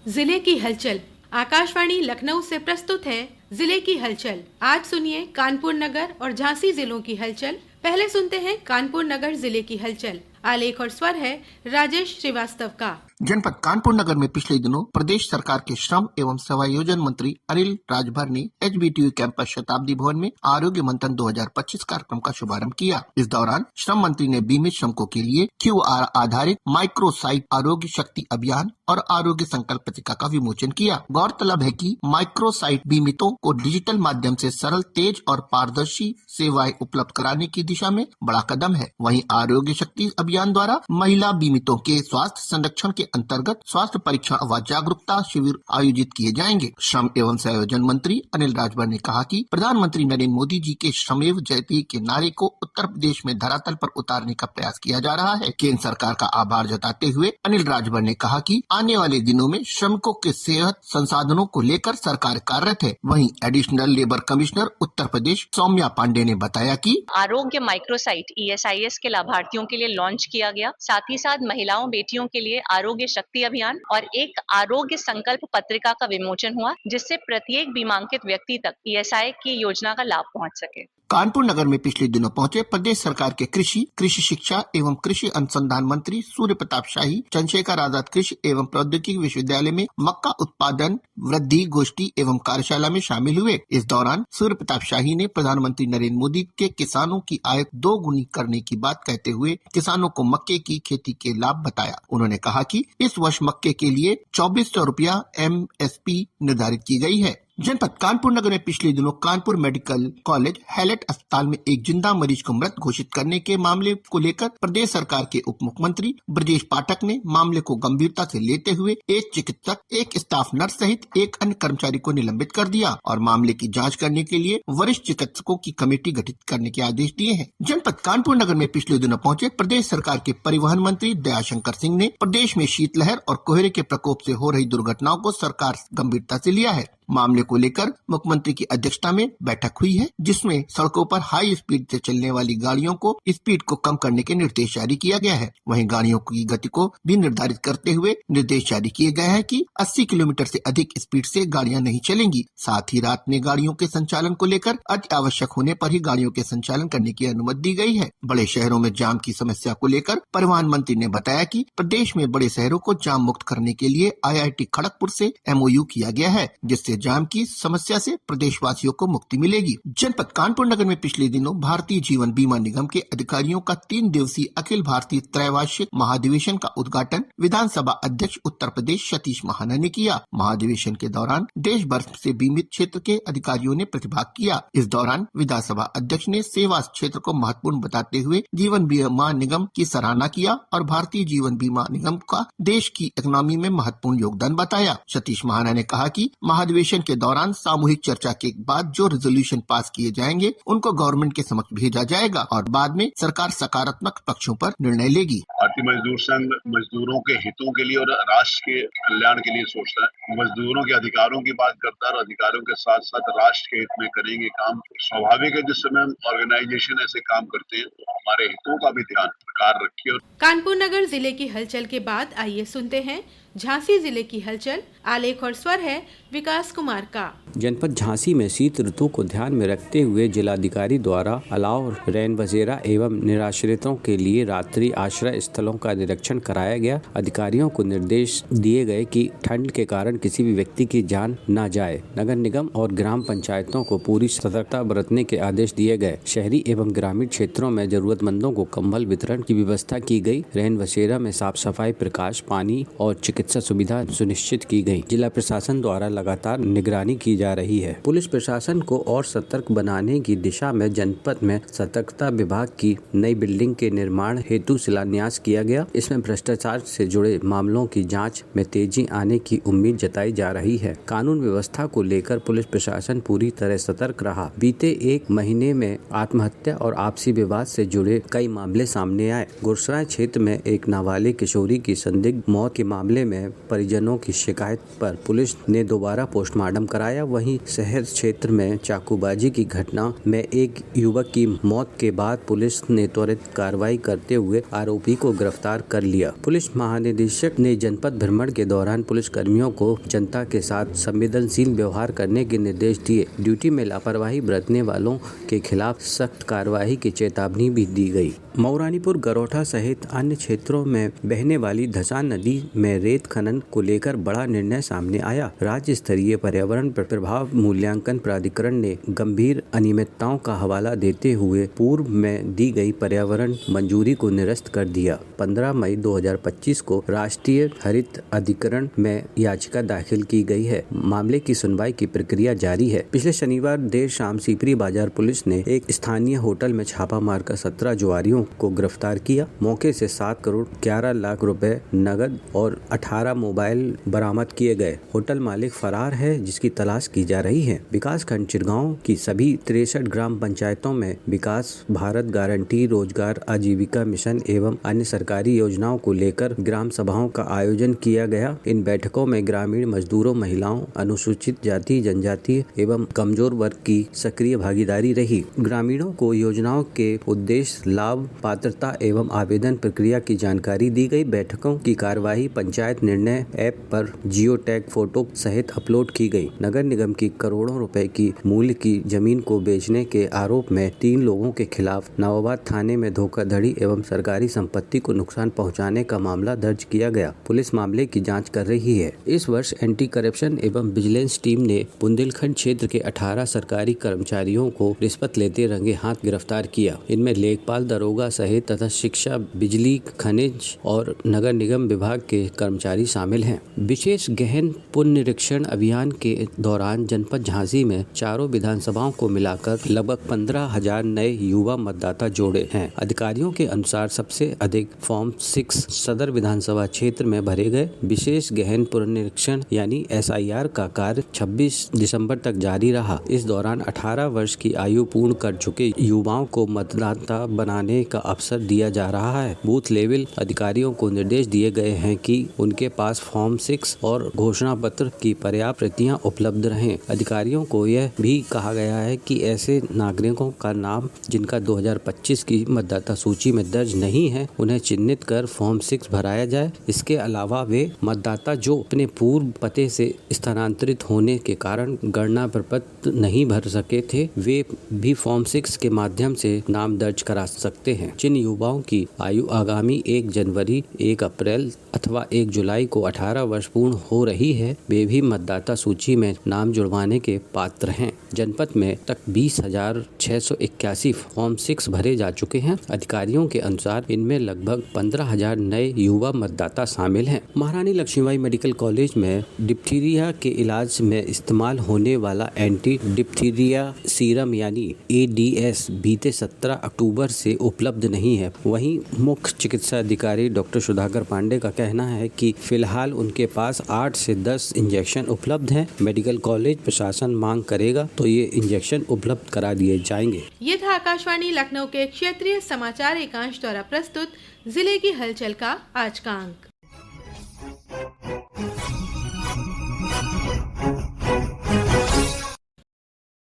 जिले की हलचल। आकाशवाणी लखनऊ से प्रस्तुत है जिले की हलचल। आज सुनिए कानपुर नगर और झांसी जिलों की हलचल। पहले सुनते हैं कानपुर नगर जिले की हलचल। आलेख और स्वर है राजेश श्रीवास्तव का। जनपद कानपुर नगर में पिछले दिनों प्रदेश सरकार के श्रम एवं सेवायोजन मंत्री अनिल राजभर ने HBTU कैंपस शताब्दी भवन में आरोग्य मंथन 2025 कार्यक्रम का शुभारंभ किया। इस दौरान श्रम मंत्री ने बीमित श्रमिकों के लिए QR आधारित माइक्रोसाइट आरोग्य शक्ति अभियान और आरोग्य संकल्प पत्रिका का विमोचन किया। गौरतलब है कि माइक्रोसाइट बीमितों को डिजिटल माध्यम से सरल, तेज और पारदर्शी सेवाएं उपलब्ध कराने की दिशा में बड़ा कदम है। वहीं आरोग्य शक्ति अभियान द्वारा महिला बीमितों के स्वास्थ्य संरक्षण के अंतर्गत स्वास्थ्य परीक्षण व जागरूकता शिविर आयोजित किए जाएंगे। श्रम एवं संयोजन मंत्री अनिल राजभर ने कहा कि प्रधानमंत्री नरेंद्र मोदी जी के श्रमेव जयते के नारे को उत्तर प्रदेश में धरातल पर उतारने का प्रयास किया जा रहा है। केंद्र सरकार का आभार जताते हुए अनिल राजभर ने कहा कि आने वाले दिनों में श्रमिकों के सेहत संसाधनों को लेकर सरकार कार्यरत है। वहीं additional labour commissioner Uttar Pradesh Saumya Pandey ने बताया कि आरोग्य माइक्रोसाइट ESIS के लाभार्थियों के लिए लॉन्च किया गया। साथ ही साथ महिलाओं बेटियों के लिए आरोग्य शक्ति अभियान और एक आरोग्य संकल्प पत्रिका का विमोचन हुआ, जिससे प्रत्येक बीमांकित व्यक्ति तक ESI की योजना का लाभ पहुंच सके। कानपुर नगर में पिछले दिनों पहुंचे प्रदेश सरकार के कृषि शिक्षा एवं कृषि अनुसंधान मंत्री सूर्य प्रताप शाही चंद्रशेखर आजाद कृषि एवं प्रौद्योगिकी विश्वविद्यालय में मक्का उत्पादन वृद्धि गोष्ठी एवं कार्यशाला में शामिल हुए। इस दौरान सूर्य प्रताप शाही ने प्रधानमंत्री नरेंद्र मोदी के किसानों की आय दोगुनी करने की बात कहते हुए किसानों को मक्के की खेती के लाभ बताया। उन्होंने कहा कि इस वर्ष मक्के के लिए 2400 रुपया MSP निर्धारित की गई है। जनपद कानपुर नगर में पिछले दिनों कानपुर मेडिकल कॉलेज हैलेट अस्पताल में एक जिंदा मरीज को मृत घोषित करने के मामले को लेकर प्रदेश सरकार के उप मुख्यमंत्री ब्रजेश पाठक ने मामले को गंभीरता से लेते हुए एक चिकित्सक, एक स्टाफ नर्स सहित एक अन्य कर्मचारी को निलंबित कर दिया और मामले की जांच करने के लिए वरिष्ठ चिकित्सकों की कमेटी गठित करने के आदेश दिए हैं। जनपद कानपुर नगर में पिछले दिनों पहुंचे प्रदेश सरकार के परिवहन मंत्री दयाशंकर सिंह ने प्रदेश में शीतलहर और कोहरे के प्रकोप से हो रही दुर्घटनाओं को सरकार गंभीरता से लिया है। मामले को लेकर मुख्यमंत्री की अध्यक्षता में बैठक हुई है, जिसमें सड़कों पर हाई स्पीड से चलने वाली गाड़ियों को स्पीड को कम करने के निर्देश जारी किया गया है। वहीं गाड़ियों की गति को भी निर्धारित करते हुए निर्देश जारी किए गए हैं कि 80 किलोमीटर से अधिक स्पीड से गाड़ियां नहीं चलेंगी। साथ ही रात में गाड़ियों के संचालन को लेकर अति आवश्यक होने पर ही गाड़ियों के संचालन करने की अनुमति दी गई है। बड़े शहरों में जाम की समस्या को लेकर परिवहन मंत्री ने बताया कि प्रदेश में बड़े शहरों को जाम मुक्त करने के लिए IIT खड़गपुर से MOU किया गया है, जिससे जाम की समस्या से प्रदेशवासियों को मुक्ति मिलेगी। जनपद कानपुर नगर में पिछले दिनों भारतीय जीवन बीमा निगम के अधिकारियों का 3 दिवसीय अखिल भारतीय त्रैवार्षिक महाधिवेशन का उद्घाटन विधानसभा अध्यक्ष उत्तर प्रदेश सतीश महाना ने किया। महाधिवेशन के दौरान देश भर से बीमित क्षेत्र के अधिकारियों ने प्रतिभाग किया। इस दौरान विधानसभा अध्यक्ष ने सेवा क्षेत्र को महत्वपूर्ण बताते हुए जीवन बीमा निगम की सराहना किया और भारतीय जीवन बीमा निगम का देश की इकोनॉमी में महत्वपूर्ण योगदान बताया। सतीश महाना ने कहा कि महाधिवेशन के दौरान सामूहिक चर्चा के बाद जो रेजोल्यूशन पास किए जाएंगे उनको गवर्नमेंट के समक्ष भेजा जाएगा और बाद में सरकार सकारात्मक पक्षों पर निर्णय लेगी। भारतीय मजदूर संघ मजदूरों के हितों के लिए और राष्ट्र के कल्याण के लिए सोचता है। मजदूरों के अधिकारों की बात करता है और अधिकारों के साथ साथ राष्ट्र के हित में करेंगे काम। स्वाभाविक है जिस समय हम ऑर्गेनाइजेशन ऐसे काम करते हैं तो हमारे हितों का भी ध्यान सरकार रखिए। कानपुर नगर जिले की हलचल के बाद आइए सुनते हैं झांसी जिले की हलचल। आलेख और स्वर है विकास कुमार का। जनपद झांसी में शीत ऋतु को ध्यान में रखते हुए जिलाधिकारी द्वारा अलाव, रैन बसेरा एवं निराश्रितों के लिए रात्रि आश्रय स्थलों का निरीक्षण कराया गया। अधिकारियों को निर्देश दिए गए कि ठंड के कारण किसी भी व्यक्ति की जान न जाए। नगर निगम और ग्राम पंचायतों को पूरी सतर्कता बरतने के आदेश दिए गए। शहरी एवं ग्रामीण क्षेत्रों में जरूरतमंदों को कंबल वितरण की व्यवस्था की गई। रैन बसेरा में साफ सफाई, प्रकाश, पानी और चिकित्सा सुविधा सुनिश्चित की गई। जिला प्रशासन द्वारा लगातार निगरानी की जा रही है। पुलिस प्रशासन को और सतर्क बनाने की दिशा में जनपद में सतर्कता विभाग की नई बिल्डिंग के निर्माण हेतु शिलान्यास किया गया। इसमें भ्रष्टाचार से जुड़े मामलों की जांच में तेजी आने की उम्मीद जताई जा रही है। कानून व्यवस्था को लेकर पुलिस प्रशासन पूरी तरह सतर्क रहा। बीते 1 महीने में आत्महत्या और आपसी विवाद से जुड़े कई मामले सामने आए। गुरसराय क्षेत्र में एक नाबालिग किशोरी की संदिग्ध मौत के मामले में परिजनों की शिकायत पर पुलिस ने दोबारा पोस्टमार्टम कराया। वहीं शहर क्षेत्र में चाकूबाजी की घटना में एक युवक की मौत के बाद पुलिस ने त्वरित कार्रवाई करते हुए आरोपी को गिरफ्तार कर लिया। पुलिस महानिदेशक ने जनपद भ्रमण के दौरान पुलिस कर्मियों को जनता के साथ संवेदनशील व्यवहार करने के निर्देश दिए। ड्यूटी में लापरवाही बरतने वालों के खिलाफ सख्त कार्रवाई की चेतावनी भी दी गई। मऊरानीपुर, गरोठा सहित अन्य क्षेत्रों में बहने वाली धसान नदी में रेत खनन को लेकर बड़ा निर्णय सामने आया। राज्य स्तरीय पर्यावरण प्रभाव मूल्यांकन प्राधिकरण ने गंभीर अनियमितताओं का हवाला देते हुए पूर्व में दी गई पर्यावरण मंजूरी को निरस्त कर दिया। 15 मई 2025 को राष्ट्रीय हरित अधिकरण में याचिका दाखिल की गई है। मामले की सुनवाई की प्रक्रिया जारी है। पिछले शनिवार देर शाम सीपरी बाजार पुलिस ने एक स्थानीय होटल में छापा मारकर 17 जुआरियों को गिरफ्तार किया। मौके से 7 करोड़ 11 लाख रुपए नगद और 18 मोबाइल बरामद किए गए। होटल मालिक फरार है, जिसकी तलाश की जा रही है। विकास खंड चिरगांव की सभी 63 ग्राम पंचायतों में विकास भारत गारंटी, रोजगार आजीविका मिशन एवं अन्य सरकारी योजनाओं को लेकर ग्राम सभाओं का आयोजन किया गया। इन बैठकों में ग्रामीण मजदूरों, महिलाओं, अनुसूचित जाति जनजाति एवं कमजोर वर्ग की सक्रिय भागीदारी रही। ग्रामीणों को योजनाओं के उद्देश्य, लाभ, पात्रता एवं आवेदन प्रक्रिया की जानकारी दी गई। बैठकों की कार्यवाही पंचायत निर्णय ऐप पर जियो टैग फोटो सहित अपलोड की गई। नगर निगम की करोड़ों रुपए की मूल्य की जमीन को बेचने के आरोप में 3 लोगों के खिलाफ नवाबाद थाने में धोखाधड़ी एवं सरकारी संपत्ति को नुकसान पहुंचाने का मामला दर्ज किया गया। पुलिस मामले की जांच कर रही है। इस वर्ष एंटी करप्शन एवं विजिलेंस टीम ने बुंदेलखंड क्षेत्र के 18 सरकारी कर्मचारियों को रिश्वत लेते रंगे हाथ गिरफ्तार किया। इनमें लेखपाल, दरोगा सहित तथा शिक्षा, बिजली, खनिज और नगर निगम विभाग के कर्मचारी शामिल हैं। विशेष गहन पुनरीक्षण अभियान के दौरान जनपद झांसी में चारों विधानसभाओं को मिलाकर लगभग 15,000 नए युवा मतदाता जोड़े हैं। अधिकारियों के अनुसार सबसे अधिक फॉर्म 6 सदर विधानसभा क्षेत्र में भरे गए। विशेष गहन पुनरीक्षण यानी SIR का कार्य 26 दिसंबर तक जारी रहा। इस दौरान 18 वर्ष की आयु पूर्ण कर चुके युवाओं को मतदाता बनाने का अवसर दिया जा रहा है। बूथ लेवल अधिकारियों को निर्देश दिए गए हैं कि उनके पास फॉर्म 6 और घोषणा पत्र की पर्याप्त प्रतियां उपलब्ध रहें। अधिकारियों को यह भी कहा गया है कि ऐसे नागरिकों का नाम जिनका 2025 की मतदाता सूची में दर्ज नहीं है, उन्हें चिन्हित कर फॉर्म 6 भराया जाए। इसके अलावा वे मतदाता जो अपने पूर्व पते से स्थानांतरित होने के कारण गणना प्रपत्र नहीं भर सके थे, वे भी फॉर्म 6 के माध्यम से नाम दर्ज करा सकते हैं। जिन युवाओं की आयु आगामी 1 जनवरी, 1 अप्रैल अथवा 1 जुलाई को 18 वर्ष पूर्ण हो रही है, वे भी मतदाता सूची में नाम जुड़वाने के पात्र हैं। जनपद में तक 20,681 फॉर्म 6 भरे जा चुके हैं। अधिकारियों के अनुसार इनमें लगभग 15,000 नए युवा मतदाता शामिल हैं। महारानी लक्ष्मीबाई मेडिकल कॉलेज में डिप्थीरिया के इलाज में इस्तेमाल होने वाला एंटी डिप्थीरिया सीरम यानी ADS बीते 17 अक्टूबर से उपलब्ध नहीं है। वहीं मुख्य चिकित्सा अधिकारी डॉक्टर सुधाकर पांडे का कहना है कि फिलहाल उनके पास 8 से 10 इंजेक्शन उपलब्ध हैं। मेडिकल कॉलेज प्रशासन मांग करेगा तो ये इंजेक्शन उपलब्ध करा दिए जाएंगे। ये था आकाशवाणी लखनऊ के क्षेत्रीय समाचार एकांश द्वारा प्रस्तुत जिले की हलचल का आज का अंक।